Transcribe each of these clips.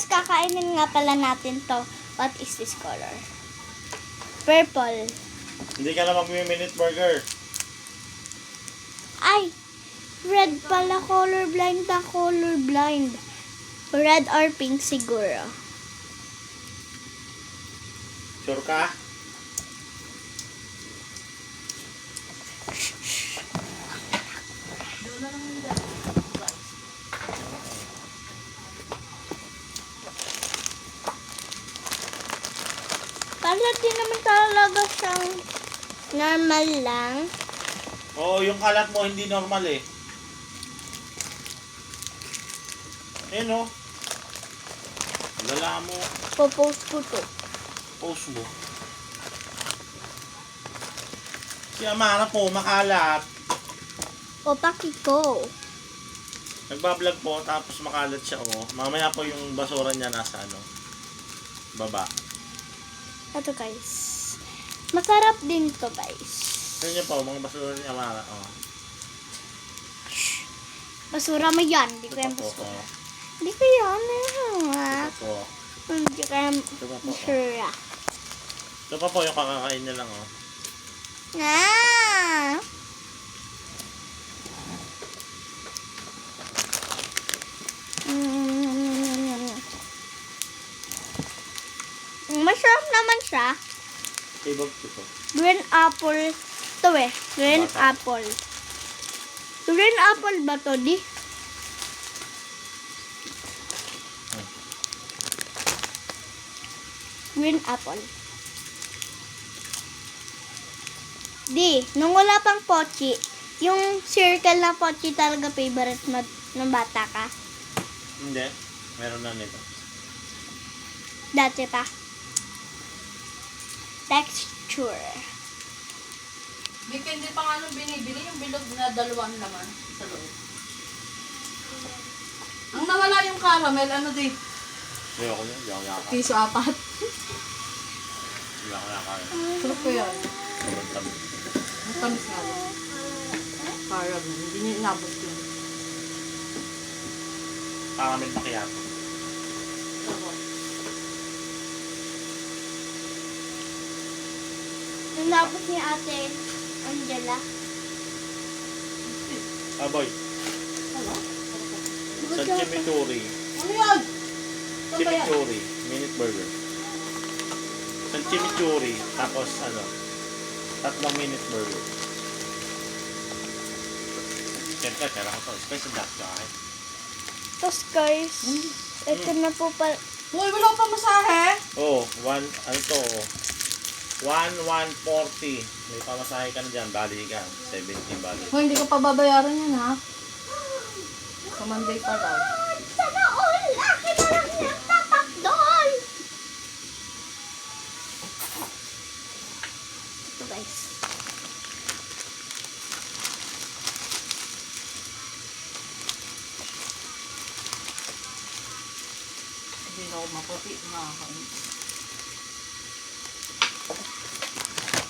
guys, kakainin nga pala natin to. What is this color? Purple. Hindi ka na mag-minute burger. Ay! Red pala, colorblind na colorblind. Red or pink siguro. Sure ka? Pala din naman talaga siyang normal lang. Oo, yung kalat mo hindi normal eh. Ayun o. Lala mo. Popost ko to. Post mo. Si Amara po, makalat. O, paki ko. Nagbablog po, tapos makalat siya o. Mamaya po yung basura niya nasa ano. Baba. Ito guys. Masarap din to guys. Tignan niyo po, mga basura ni Amara. O. Basura mo yan. Hindi ko Ito yan po, basura. o. Hindi ko yan. Ito po. Hindi ko yan Ito pa po. O. basura. Ito pa po yung kakakain niya lang o. Ah! Masarap naman siya. Tibag ito. Green apple. Ito eh. Green Bata. apple. Green apple ba to, di? Green apple. Di, nung wala pang pochi, yung circle na pochi talaga favorite mo ng bata ka. Hindi. Meron na nito. Dati pa. Texture. Hindi pa nga nung binibili yung bilog na dalawang laman sa loob. Ang nawala yung caramel, ano di? Ayoko niya. Hindi ako nakakain. Piso 4. Hindi ako nakakain. Sarap ko yan. Sobrang tabi. Ang tamis nga lang. Caramel, hindi niya inabot yun. Caramel macchiato. Nung tapos ni ate Angela. Aboy. Ano? Sa chimichurri. Ano yan? Chimichurri. Minute burger. Sa chimichurri. Tapos ano. 3 minute burger. Siyempre, pera ko to. Spicy duck ka akin. Tapos guys, ito na po pala. Uy, wala pa masahe? Oh, ano to? 1,140. May pamasahe ka na dyan. Bali ka. 17 bali. Uy, hindi ko pa babayaran yan ha. Sa Monday pa daw. Sana all! Laki na lang yung tatakdol! Ito guys. Hindi na ako maputi. Nakakain.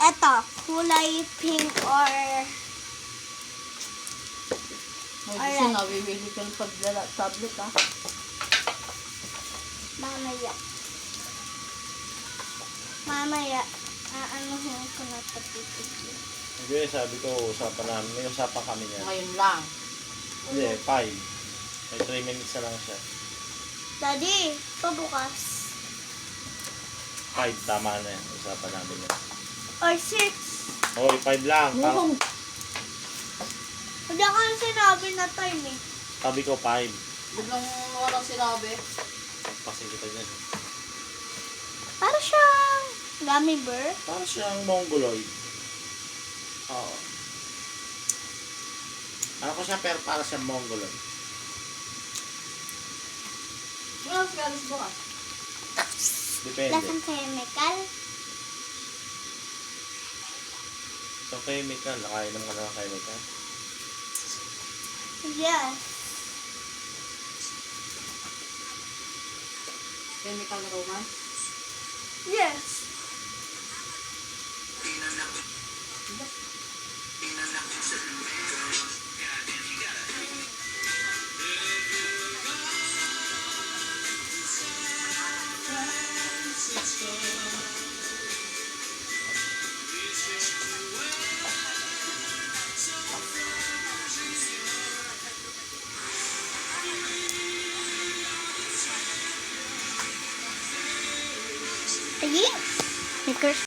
Ito, kulay pink or Uy, gusto Alright. na, bibili ka ng tablet ha. mamaya. Mamaya, aanuhin ko na ito pipigil. Hindi, sabi ko, usapan namin. May usapan kami niyan. Ngayon lang. Hindi, 5. May 3 minutes na lang siya. Daddy, pabukas. 5, tama na yan. Usapan namin yan. Or 6. Hoy, 5 lang. Mukhang Hindi ka sinabi na time eh. Sabi ko 5. biglang walang sinabi. Pagpasin kita dyan. Para siyang gummy bear. Para siyang mongoloid. Oo. Ano ko siya, pero para siyang mongoloid. Wala si Alice bukas. Depende. Lasang chemical. So, chemical. Nakainom ka na ng chemical. Yes. Chemical romance. Yes. Ayun. May crush